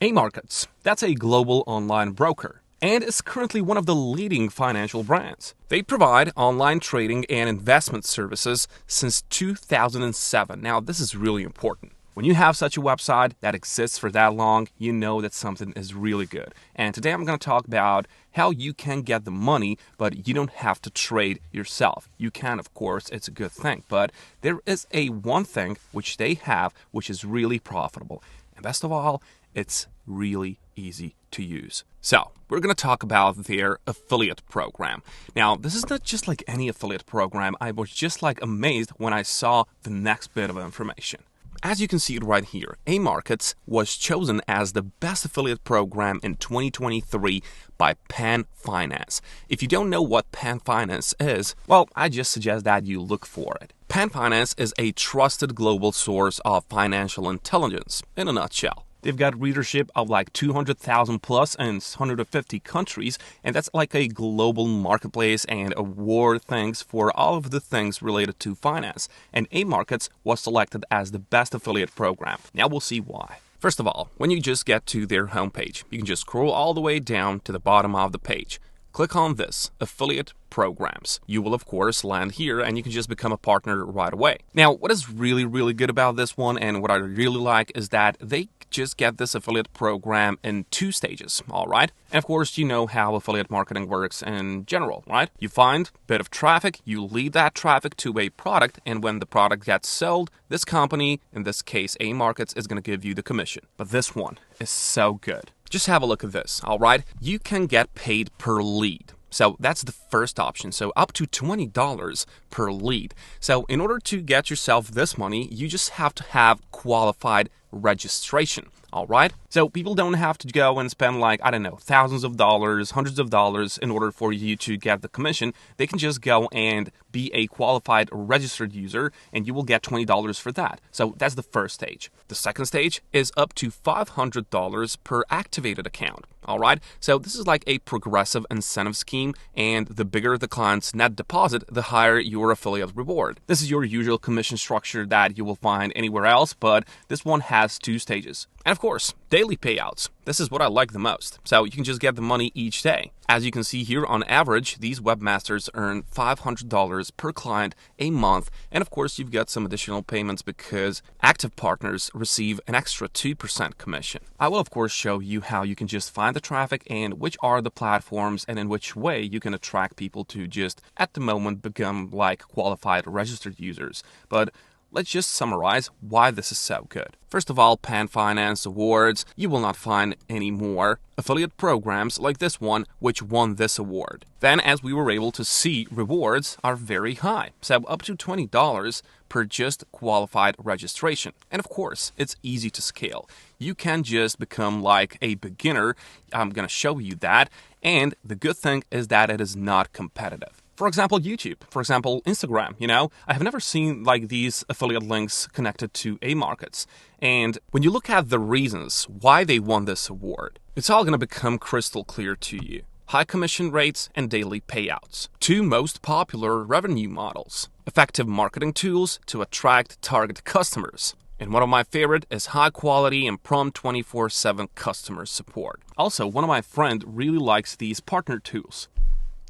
AMarkets, that's a global online broker and is currently one of the leading financial brands. They provide online trading and investment services since 2007. Now, this is really important. When you have such a website that exists for that long, you know that something is really good. And today I'm going to talk about how you can get the money, but you don't have to trade yourself. You can, of course, it's a good thing. But there is one thing which they have which is really profitable. And best of all, it's really easy to use. So, we're going to talk about their affiliate program. Now, this is not just like any affiliate program. I was just amazed when I saw the next bit of information. As you can see it right here, AMarkets was chosen as the best affiliate program in 2023 by Penn Finance. If you don't know what Penn Finance is, well, I just suggest that you look for it. Penn Finance is a trusted global source of financial intelligence, in a nutshell. They've got readership of 200,000 plus in 150 countries, and that's like a global marketplace and award things for all of the things related to finance. And AMarkets was selected as the best affiliate program. Now we'll see why. First of all, when you just get to their homepage, you can just scroll all the way down to the bottom of the page. Click on this, Affiliate Programs. You will, of course, land here and you can just become a partner right away. Now, what is really good about this one and what I really like is that they just get this affiliate program in 2 stages, all right? And of course, you know how affiliate marketing works in general, right? You find a bit of traffic, you lead that traffic to a product, and when the product gets sold, this company, in this case AMarkets, is going to give you the commission. But this one is so good. Just have a look at this, all right? You can get paid per lead. So that's the first option. So up to $20 per lead. So in order to get yourself this money, you just have to have qualified registration. All right. So people don't have to go and spend thousands of dollars, hundreds of dollars in order for you to get the commission. They can just go and be a qualified registered user and you will get $20 for that. So that's the first stage. The second stage is up to $500 per activated account. All right. So this is like a progressive incentive scheme, and the bigger the client's net deposit, the higher your affiliate reward. This is your usual commission structure that you will find anywhere else, but this one has 2 stages. And of course, daily payouts. This is what I like the most. So you can just get the money each day. As you can see here, on average, these webmasters earn $500 per client a month. And of course, you've got some additional payments because active partners receive an extra 2% commission. I will, of course, show you how you can just find the traffic and which are the platforms and in which way you can attract people to just, at the moment, become qualified registered users. But let's just summarize why this is so good. First of all, Penn Finance awards. You will not find any more affiliate programs like this one which won this award. Then, as we were able to see, rewards are very high. So up to $20 per just qualified registration. And of course, it's easy to scale. You can just become like a beginner. I'm going to show you that. And the good thing is that it is not competitive. For example, YouTube. For example, Instagram. I have never seen these affiliate links connected to AMarkets. And when you look at the reasons why they won this award, it's all going to become crystal clear to you. High commission rates and daily payouts. 2 most popular revenue models. Effective marketing tools to attract target customers. And one of my favorite is high quality and prompt 24/7 customer support. Also, one of my friends really likes these partner tools.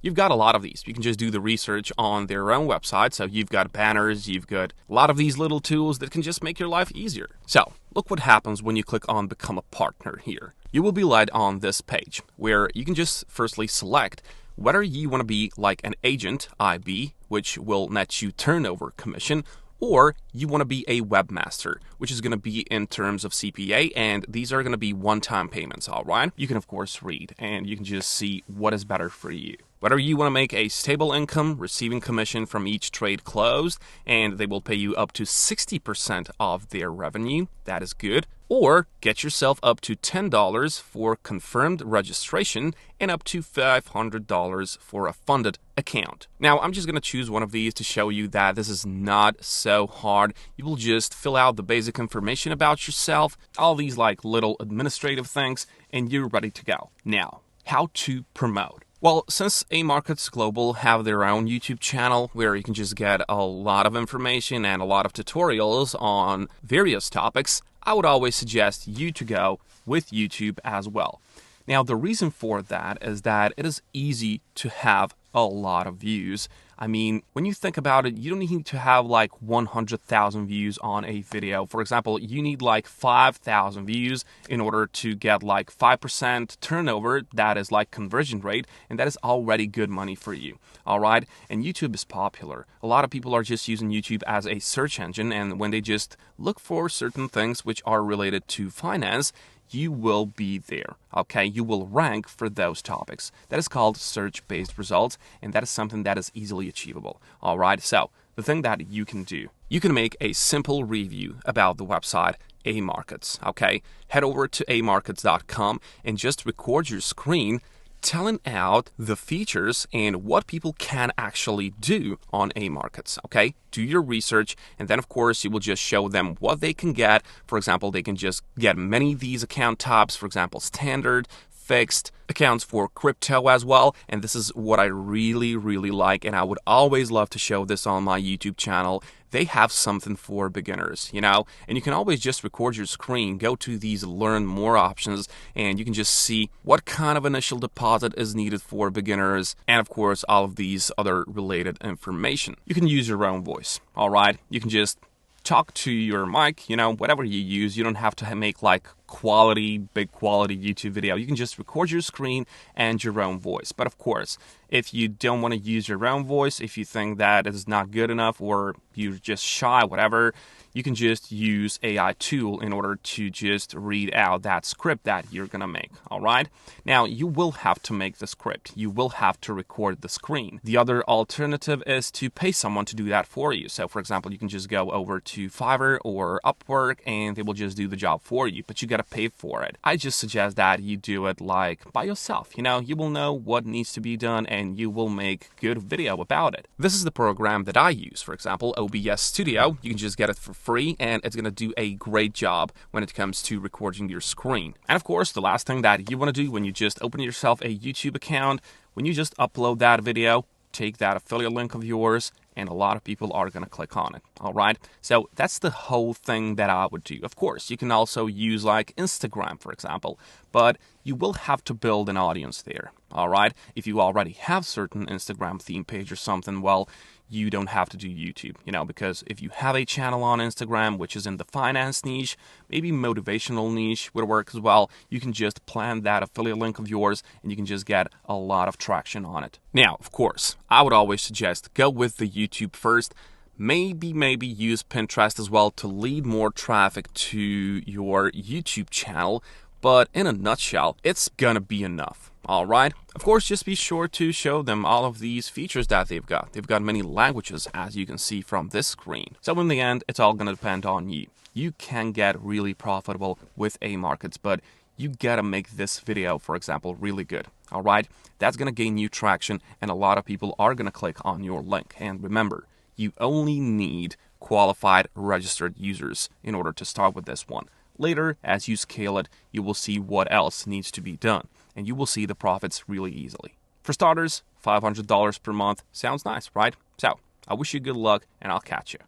You've got a lot of these. You can just do the research on their own website. So you've got banners, you've got a lot of these little tools that can just make your life easier. So look what happens when you click on Become a Partner here. You will be led on this page where you can just firstly select whether you want to be like an agent, IB, which will net you turnover commission, or you want to be a webmaster, which is going to be in terms of CPA, and these are going to be one-time payments, all right? You can, of course, read, and you can just see what is better for you. Whether you want to make a stable income, receiving commission from each trade closed, and they will pay you up to 60% of their revenue, that is good. Or get yourself up to $10 for confirmed registration and up to $500 for a funded account. Now, I'm just going to choose one of these to show you that this is not so hard. You will just fill out the basic information about yourself, all these little administrative things, and you're ready to go. Now, how to promote. Well, since AMarkets Global have their own YouTube channel where you can just get a lot of information and a lot of tutorials on various topics, I would always suggest you to go with YouTube as well. Now, the reason for that is that it is easy to have a lot of views. I mean, when you think about it, you don't need to have like 100,000 views on a video. For example, you need like 5,000 views in order to get like 5% turnover. That is like conversion rate, and that is already good money for you. All right. And YouTube is popular. A lot of people are just using YouTube as a search engine, and when they just look for certain things which are related to finance, you will be there, okay? You will rank for those topics. That is called search-based results, and that is something that is easily achievable, all right? So the thing that you can do, you can make a simple review about the website AMarkets, okay? Head over to amarkets.com and just record your screen telling out the features and what people can actually do on AMarkets, okay? Do your research, and then of course you will just show them what they can get. For example, they can just get many of these account types, for example, standard, fixed, accounts for crypto as well. And this is what I really like, and I would always love to show this on my YouTube channel. They have something for beginners, you know, and you can always just record your screen, go to these learn more options, and you can just see what kind of initial deposit is needed for beginners, and of course all of these other related information. You can use your own voice, all right? You can just talk to your mic, you know, whatever you use. You don't have to make like big quality YouTube video. You can just record your screen and your own voice. But of course, if you don't want to use your own voice, if you think that is not good enough, or you're just shy, whatever, you can just use AI tool in order to just read out that script that you're gonna make, all right? Now, you will have to make the script. You will have to record the screen. The other alternative is to pay someone to do that for you. So, for example, you can just go over to Fiverr or Upwork, and they will just do the job for you, but you gotta pay for it. I just suggest that you do it like by yourself. You know, you will know what needs to be done, and you will make good video about it. This is the program that I use, for example, OBS Studio. You can just get it for free, and it's going to do a great job when it comes to recording your screen. And of course, the last thing that you want to do when you just open yourself a YouTube account, when you just upload that video, take that affiliate link of yours, and a lot of people are going to click on it, all right? So that's the whole thing that I would do. Of course, you can also use like Instagram, for example, but you will have to build an audience there, all right? If you already have certain Instagram theme page or something, well, you don't have to do YouTube, you know, because if you have a channel on Instagram, which is in the finance niche, maybe motivational niche would work as well, you can just plant that affiliate link of yours and you can just get a lot of traction on it. Now, of course, I would always suggest go with the YouTube first. Maybe use Pinterest as well to lead more traffic to your YouTube channel. But in a nutshell, it's gonna be enough, all right? Of course, just be sure to show them all of these features that they've got. They've got many languages, as you can see from this screen. So in the end, it's all gonna depend on you. You can get really profitable with AMarkets, but you gotta make this video, for example, really good, all right? That's gonna gain you traction, and a lot of people are gonna click on your link. And remember, you only need qualified registered users in order to start with this one. Later, as you scale it, you will see what else needs to be done, and you will see the profits really easily. For starters, $500 per month sounds nice, right? So, I wish you good luck, and I'll catch you.